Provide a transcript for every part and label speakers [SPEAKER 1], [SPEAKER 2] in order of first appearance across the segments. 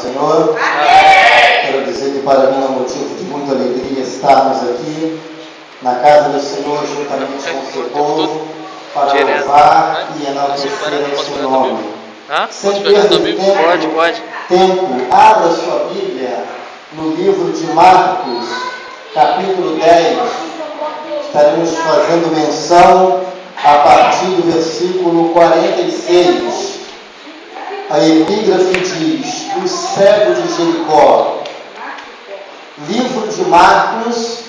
[SPEAKER 1] Senhor.
[SPEAKER 2] Amém.
[SPEAKER 1] Quero dizer que para mim é um motivo de muita alegria estarmos aqui na casa do Senhor, juntamente com o seu povo, para louvar e enaltecer o seu nome. Sem perder tempo, abra sua Bíblia no livro de Marcos, capítulo 10. Estaremos fazendo menção a partir do versículo 46. A epígrafe diz: o cego de Jericó. Livro de Marcos,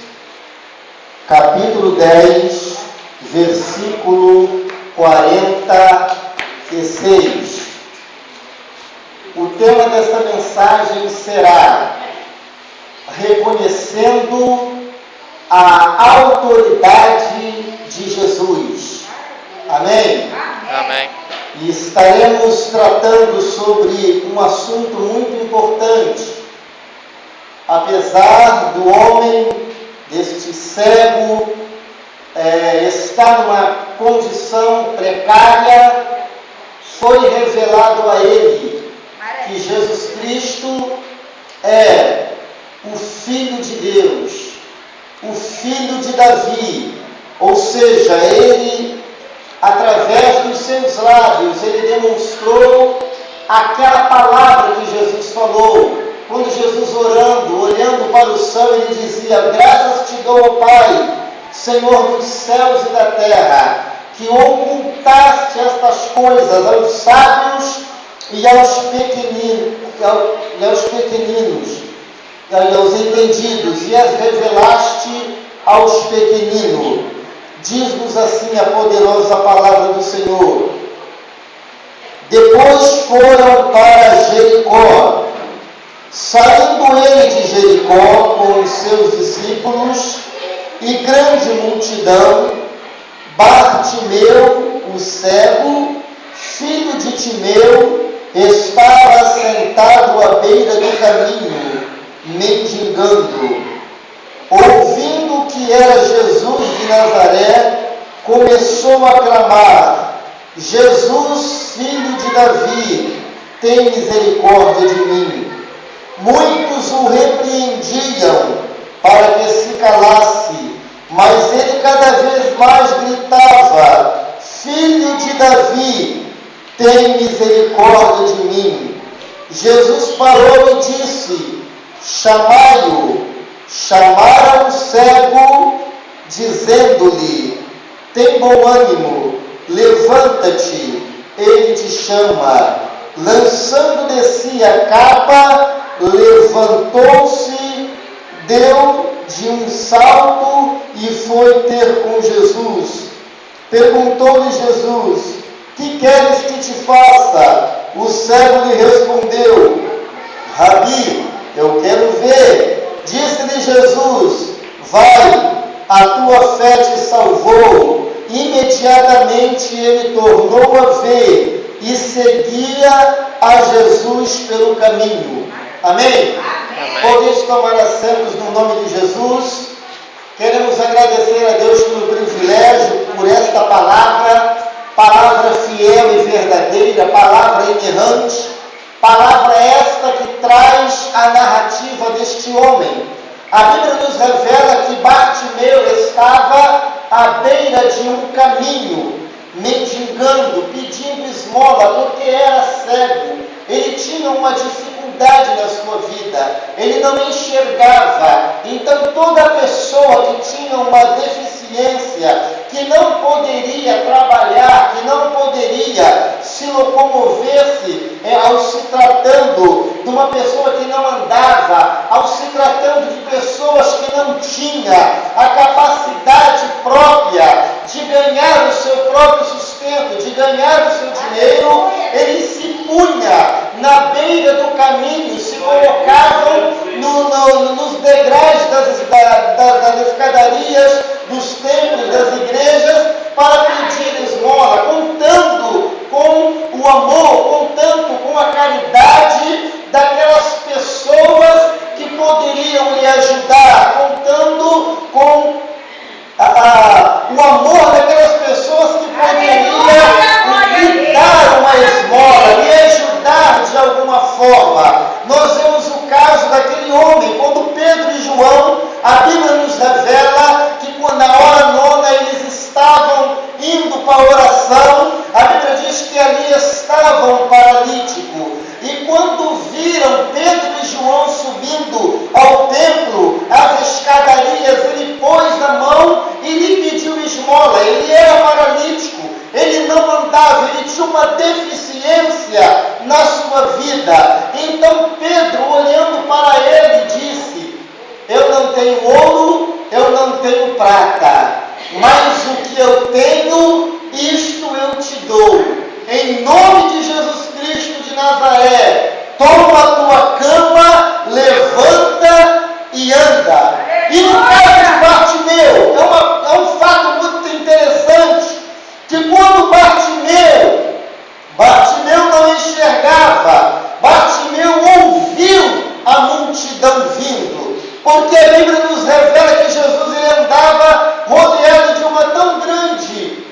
[SPEAKER 1] capítulo 10, versículo 46. O tema desta mensagem será reconhecendo a autoridade de Jesus. Amém?
[SPEAKER 2] Amém.
[SPEAKER 1] E estaremos tratando sobre um assunto muito importante. Apesar do homem, deste cego, estar numa condição precária, foi revelado a ele que Jesus Cristo é o Filho de Deus, o Filho de Davi, ou seja, ele, através dos seus lábios, ele demonstrou aquela palavra que Jesus falou. Quando Jesus orando, olhando para o céu, ele dizia: graças te dou, ó Pai, Senhor dos céus e da terra, que ocultaste estas coisas aos sábios e aos pequeninos, e aos entendidos, e as revelaste aos pequeninos. Diz-nos assim a poderosa palavra do Senhor. Depois foram para Jericó. Saindo ele de Jericó com os seus discípulos e grande multidão, Bartimeu, o cego, filho de Timeu, estava sentado à beira do caminho, mendigando. Ouvindo que era Jesus de Nazaré, começou a clamar: Jesus, filho de Davi, tem misericórdia de mim. Muitos o repreendiam para que se calasse, mas ele cada vez mais gritava: Filho de Davi, tem misericórdia de mim. Jesus parou e disse: chamai-o. Chamaram o cego, dizendo-lhe: tem bom ânimo, levanta-te, ele te chama. Lançando de si a capa, levantou-se, deu de um salto e foi ter com Jesus. Perguntou-lhe Jesus: que queres que te faça? O cego lhe respondeu: Rabi, eu quero ver. Disse-lhe Jesus: vai, a tua fé te salvou. Imediatamente ele tornou a ver e seguia a Jesus pelo caminho. Amém? Podeis tomar assentos no nome de Jesus. Queremos agradecer a Deus pelo privilégio, por esta palavra fiel e verdadeira, palavra inerrante, palavra esta que traz a narrativa deste homem. A Bíblia nos revela que Bartimeu estava à beira de um caminho, mendigando, pedindo esmola, porque era cego. Ele tinha uma dificuldade na sua vida, ele não enxergava. Então toda pessoa que tinha uma deficiência, que não poderia trabalhar, que não poderia se locomover-se, ao se tratando de uma pessoa que não andava, ao se tratando de pessoas que não tinham a capacidade própria de ganhar o seu próprio sustento, de ganhar o seu dinheiro, ele se punha na beira do caminho, se colocavam nos degraus das escadarias dos templos, das igrejas, para pedir esmola, contando com o amor, contando com a caridade daquelas pessoas que poderiam lhe ajudar, contando com o amor daquelas pessoas que poderiam lhe dar uma esmola, lhe ajudar de alguma forma. nós vemos o caso daquele homem, quando Pedro e João, a Bíblia nos revela que na hora nona eles estavam indo para a oração, a Bíblia diz que ali estava um paralítico, e quando viram Pedro e João subindo ao templo, as escadarias, ele pôs na mão e lhe pediu esmola. Ele era paralítico, ele não andava, ele tinha uma deficiência na sua vida. Então Pedro, olhando para ele, disse: eu não tenho ouro, eu não tenho prata, mas o que eu tenho, isto eu te dou. Em nome de Jesus Cristo de Nazaré, toma a tua cama, levanta e anda. E no caso de Bartimeu, é um fato muito interessante, que quando Bartimeu não enxergava, Bartimeu ouviu a multidão vindo, porque a Bíblia nos revela que Jesus ele andava rodeado de uma tão grande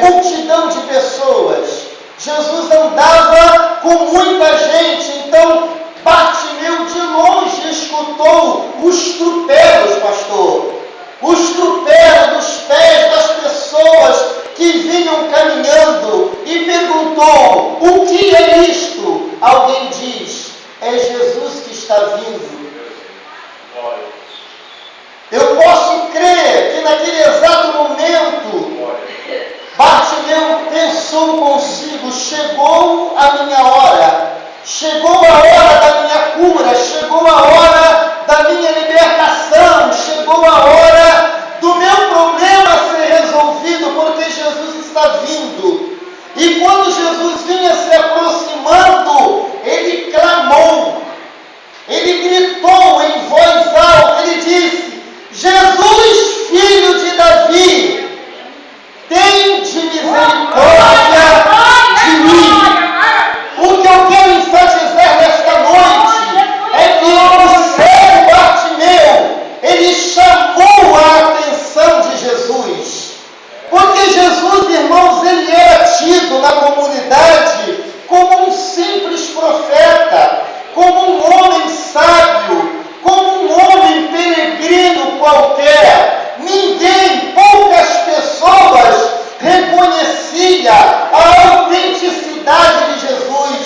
[SPEAKER 1] multidão de pessoas. Jesus andava com muita gente, então Bartimeu de longe escutou os tropelos, pastor, os tropelos dos pés das pessoas que vinham caminhando, e perguntou: o que é isto? Alguém diz: é Jesus que está vindo. Eu posso crer que naquele exato momento Bartimeu pensou consigo: chegou a minha hora, chegou a hora da minha cura, chegou a hora da minha libertação, chegou a hora do meu problema ser resolvido, porque Jesus está vindo. E quando Jesus vinha se aproximando, ele clamou, ele gritou em voz alta, ele disse: Jesus, filho de Davi, tem de misericórdia de mim. O que eu quero enfatizar nesta noite é que o cego Bartimeu, ele chamou a atenção de Jesus. Porque Jesus, irmãos, ele era tido na comunidade como um simples profeta, como um homem sábio, como um homem peregrino qualquer. Poucas pessoas reconheciam a autenticidade de Jesus.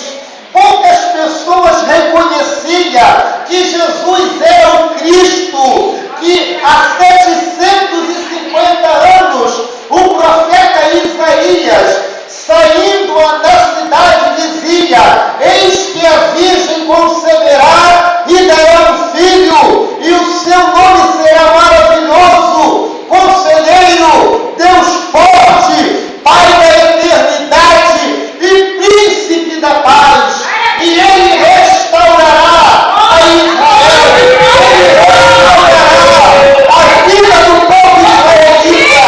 [SPEAKER 1] Poucas pessoas reconheciam que Jesus era o Cristo, que há 750 anos o profeta Isaías, saindo da cidade, dizia: eis que a virgem conceberá e dará um filho, e o seu nome será maravilhoso, Conselheiro, Deus forte, Pai da eternidade e Príncipe da paz. E ele restaurará a Israel, ele restaurará a vida do povo israelita,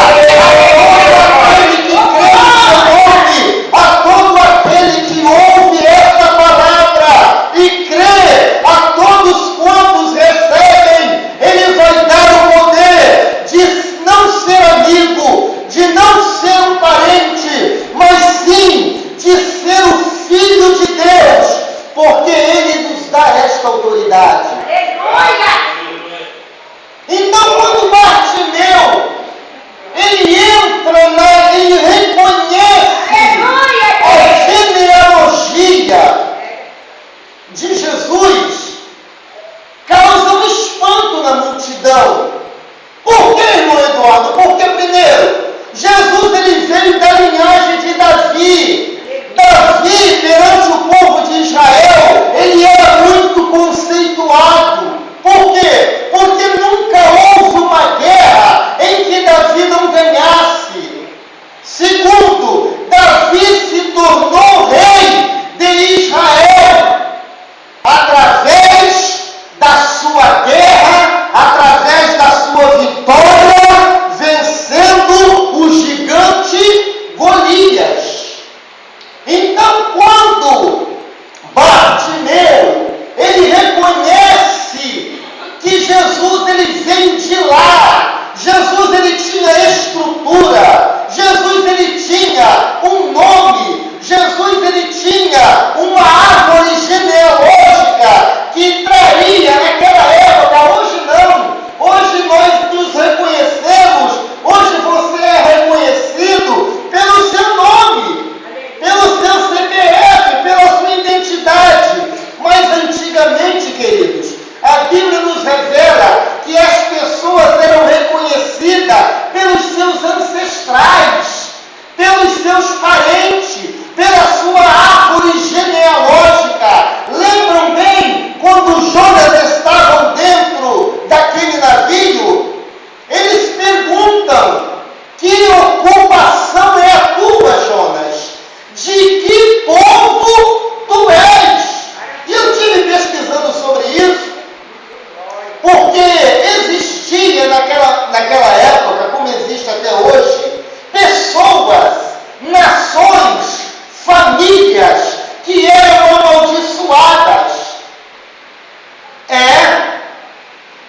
[SPEAKER 1] a todo aquele que ouve esta palavra e crê, a todos quantos recebem, ele vai dar o poder de não ser amigo, de não ser um parente, mas sim de ser o Filho de Deus, porque ele nos dá esta autoridade. Então, quando Bartimeu ele reconhece a genealogia de Jesus, causa um espanto na multidão. Por que, irmão Eduardo? Porque, primeiro, Jesus ele veio da linhagem de Davi. Davi, perante o povo de Israel, ele era muito conceituado. Por quê? Porque nunca houve uma guerra em que Davi não ganhasse. Segundo, Davi se tornou rei de Israel através da sua guerra, através da sua vitória, vencendo o gigante Golias. Então, quando Bartimeu ele reconhece que Jesus ele vem de lá, Jesus ele tinha estrutura, Jesus ele tinha um nome, Jesus ele tinha uma árvore genealógica parentes, pela sua árvore genealógica. Lembram bem quando Jonas estavam dentro daquele navio? Eles perguntam: que ocupação é a tua, Jonas? De que povo tu és? E eu estive pesquisando sobre isso, porque existia naquela época, como existe até hoje, pessoas, nações, famílias que eram amaldiçoadas.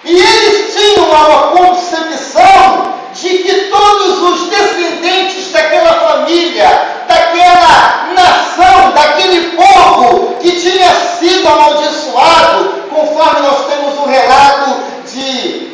[SPEAKER 1] E eles tinham uma concepção de que todos os descendentes daquela família, daquela nação, daquele povo que tinha sido amaldiçoado, conforme nós temos o relato de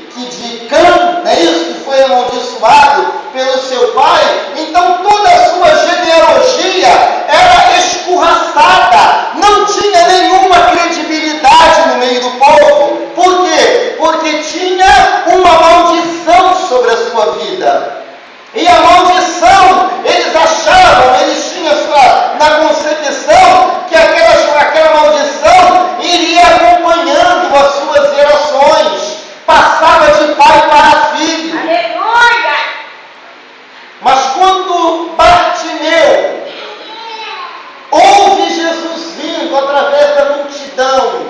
[SPEAKER 1] Cã, não é isso? Que foi amaldiçoado pelo seu pai. Então toda a sua genealogia era escorraçada, não tinha nenhuma credibilidade no meio do povo. Por quê? Porque tinha uma maldição sobre a sua vida. E a maldição, eles achavam, eles tinham na concepção que aquela maldição iria acompanhando as suas gerações, passava de pai para filho.
[SPEAKER 2] Aleluia!
[SPEAKER 1] Mas quando Bartimeu ouve Jesus vindo através da multidão,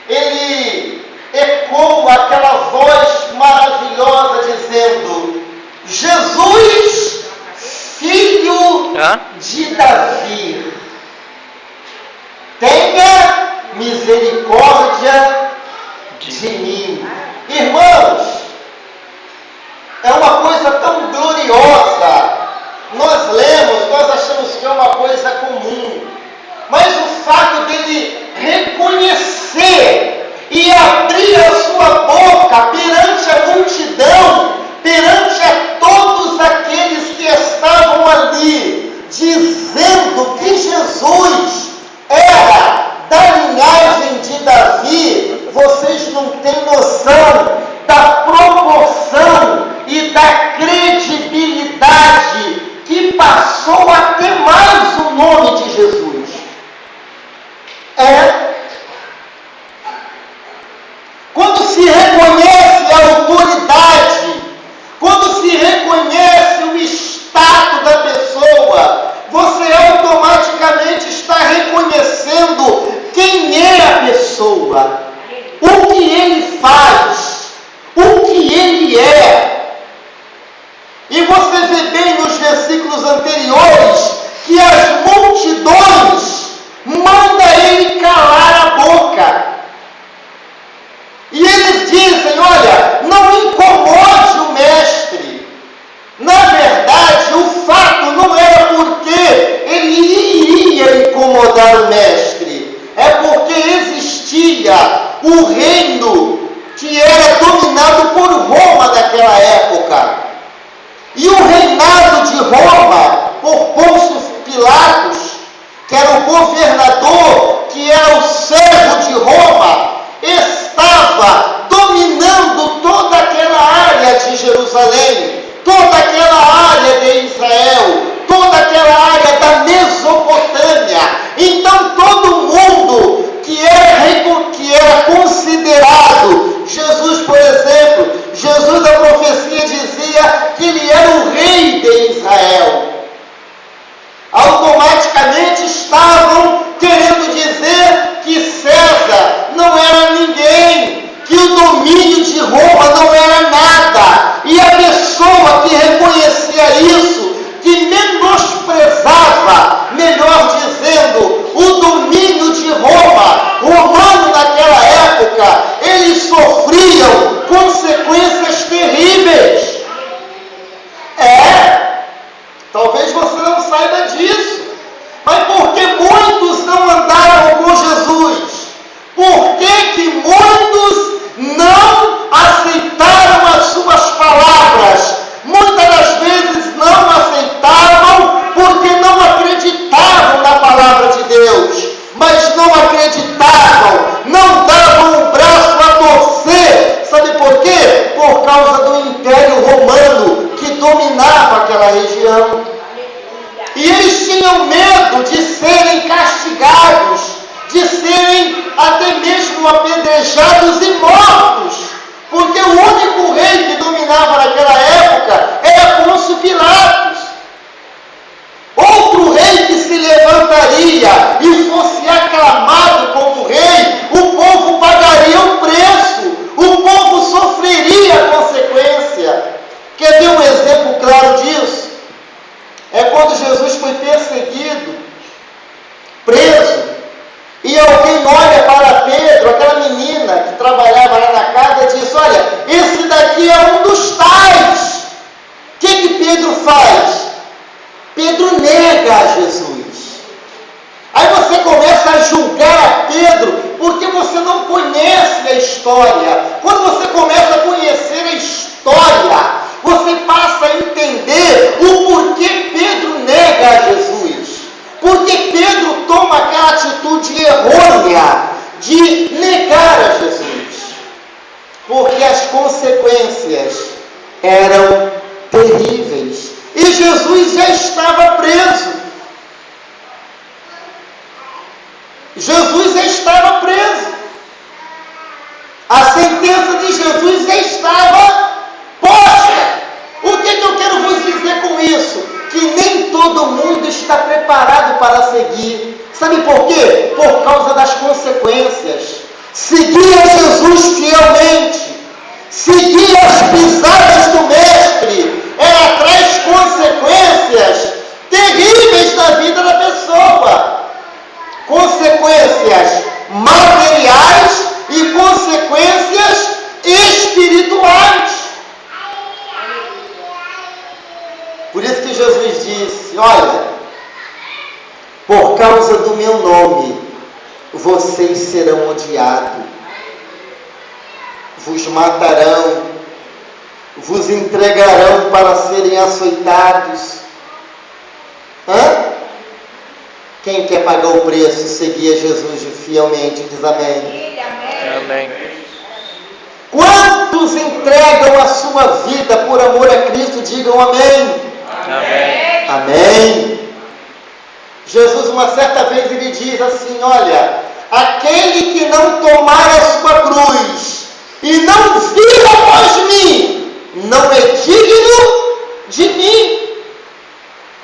[SPEAKER 1] ele ecoa aquela voz maravilhosa dizendo: Jesus, filho de Davi, tenha misericórdia de mim. Irmãos, é uma coisa tão gloriosa. Nós lemos, nós achamos que é uma coisa comum, mas o fato dele reconhecer e abrir a sua boca perante a multidão, perante a todos aqueles que estavam ali, dizendo que Jesus era da linhagem de Davi, vocês não têm noção da proporção e da credibilidade que passou a ter mais o nome de Jesus. Quando se reconhece a autoridade, quando se reconhece o status da pessoa, você automaticamente está reconhecendo quem é a pessoa, o que ele faz, o que ele é. E você vê bem nos versículos anteriores que as multidões mandam ele calar a boca. E eles dizem: olha, não incomode o mestre. Na verdade, o fato não era porque ele iria incomodar o mestre, é porque existia o reino que era dominado por Roma naquela época. E o reinado de Roma, por Pôncio Pilatos, que era o governador, que era o servo de Roma, estava dominando toda aquela área de Jerusalém, toda aquela área de Israel, toda aquela área da Mesopotâmia. Então todo mundo que era considerado, Jesus, por exemplo, Jesus, a profecia dizia que ele era o rei de Israel. Automaticamente estavam tinham medo de serem castigados, de serem até mesmo apedrejados e mortos, porque o único rei que dominava naquela época era Pôncio Pilatos. Outro rei que se levantaria e fosse aclamado como rei, o povo pagaria o preço, o povo sofreria a consequência. Quer ver um exemplo claro disso? É quando Jesus foi perseguido, preso, e alguém olha para Pedro, aquela menina que trabalhava lá na casa, e diz: olha, esse daqui é um dos tais. O que Pedro faz? Pedro nega a Jesus. Aí você começa a julgar a Pedro, porque você não conhece a história. Quando você começa a conhecer a história, você passa a entender o porquê Pedro nega a Jesus. Porque Pedro toma aquela atitude errônea de negar a Jesus. Porque as consequências eram terríveis. E Jesus já estava preso. Jesus já estava preso. A sentença de Jesus já estava posta. O que eu quero vos dizer com isso? Que nem todo mundo está preparado para seguir. Sabe por quê? Por causa das consequências. Seguir a Jesus fielmente, seguir as pisadas do Mestre, ela traz consequências terríveis na vida da pessoa. Consequências materiais e consequências espirituais. Por isso que Jesus disse: olha, por causa do meu nome, vocês serão odiados, vos matarão, vos entregarão para serem açoitados. Quem quer pagar o preço e seguir a Jesus fielmente, diz amém.
[SPEAKER 2] Amém.
[SPEAKER 1] Quantos entregam a sua vida por amor a Cristo? Digam amém.
[SPEAKER 2] Amém.
[SPEAKER 1] Amém. Jesus, uma certa vez, ele diz assim: olha, aquele que não tomar a sua cruz e não vir após mim, não é digno de mim.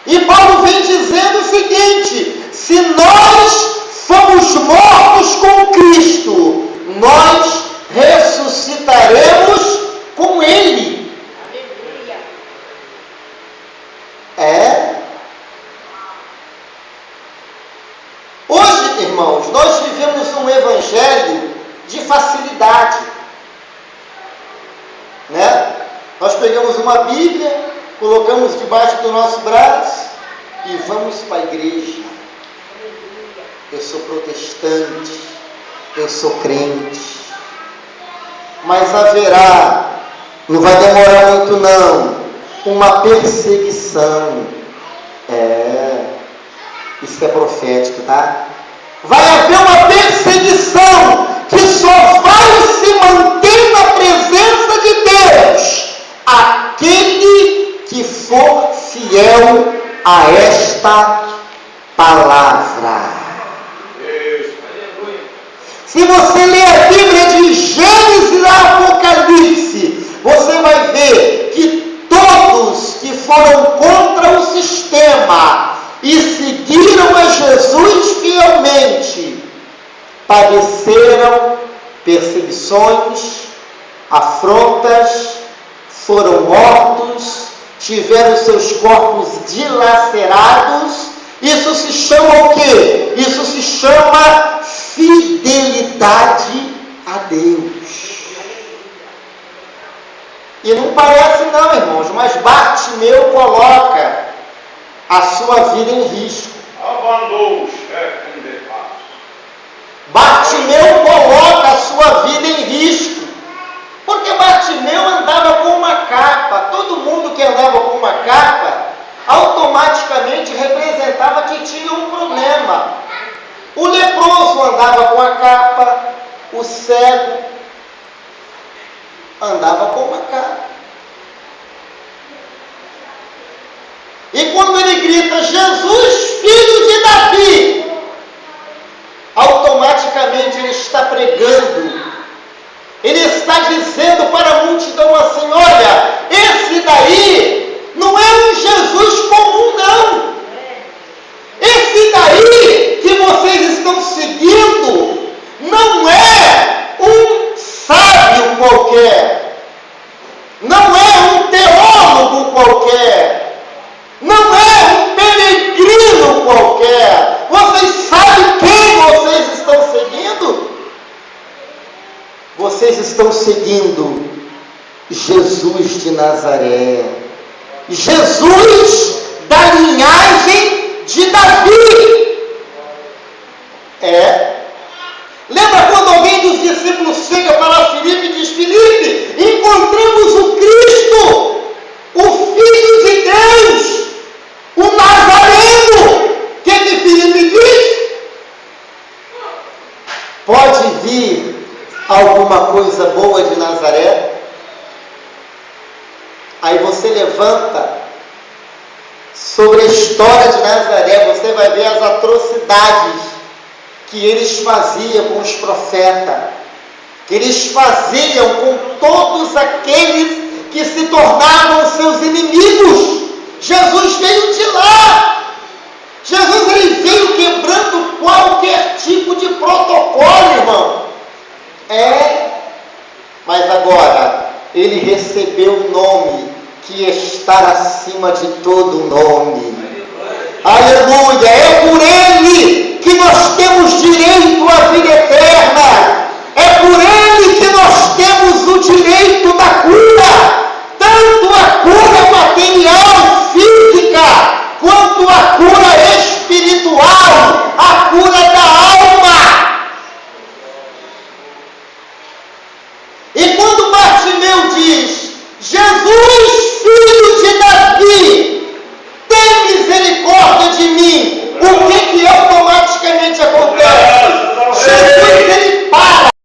[SPEAKER 1] E Paulo vem dizendo o seguinte: se nós fomos mortos com Cristo, nós ressuscitaremos com Ele. Hoje, irmãos, nós vivemos um evangelho de facilidade, né? Nós pegamos uma Bíblia, colocamos debaixo do nosso braço e vamos para a igreja. Eu sou protestante, eu sou crente, mas haverá, não vai demorar muito não, uma perseguição. Isso é profético, tá? Vai haver uma perseguição que só vai se manter na presença de Deus aquele que for fiel a esta palavra. Se você ler a Bíblia de Gênesis a Apocalipse, você vai ver que todos que foram contra o sistema e seguiram a Jesus fielmente padeceram perseguições, afrontas, foram mortos, tiveram seus corpos dilacerados. Isso se chama o quê? Isso se chama fidelidade a Deus. E não parece não, irmãos, mas Bartimeu coloca a sua vida em risco. Bartimeu coloca a sua vida em risco. Porque Bartimeu andava com uma capa. Todo mundo que andava com uma capa automaticamente representava que tinha um problema. O leproso andava com a capa, o cego andava com uma capa. E quando ele grita: Jesus, filho estão seguindo não é um sábio qualquer, não é um teólogo qualquer, não é um peregrino qualquer. Vocês sabem quem vocês estão seguindo? Vocês estão seguindo Jesus de Nazaré, Jesus da linhagem de Davi. Lembra quando alguém dos discípulos chega para Filipe e diz: Filipe, encontramos o Cristo, o Filho de Deus, o Nazareno. O que Filipe diz? Pode vir alguma coisa boa de Nazaré? Aí você levanta sobre a história de Nazaré, você vai ver as atrocidades que eles faziam com os profetas, que eles faziam com todos aqueles que se tornavam seus inimigos. Jesus veio de lá. Jesus ele veio quebrando qualquer tipo de protocolo, irmão. Mas agora ele recebeu o nome que está acima de todo nome. Aleluia! É por ele que nós temos direito à vida eterna. É por ele que nós temos o direito da cura. Tanto a cura material, física, quanto a cura espiritual, a cura da alma. E quando Bartimeu diz: Jesus, filho de Davi,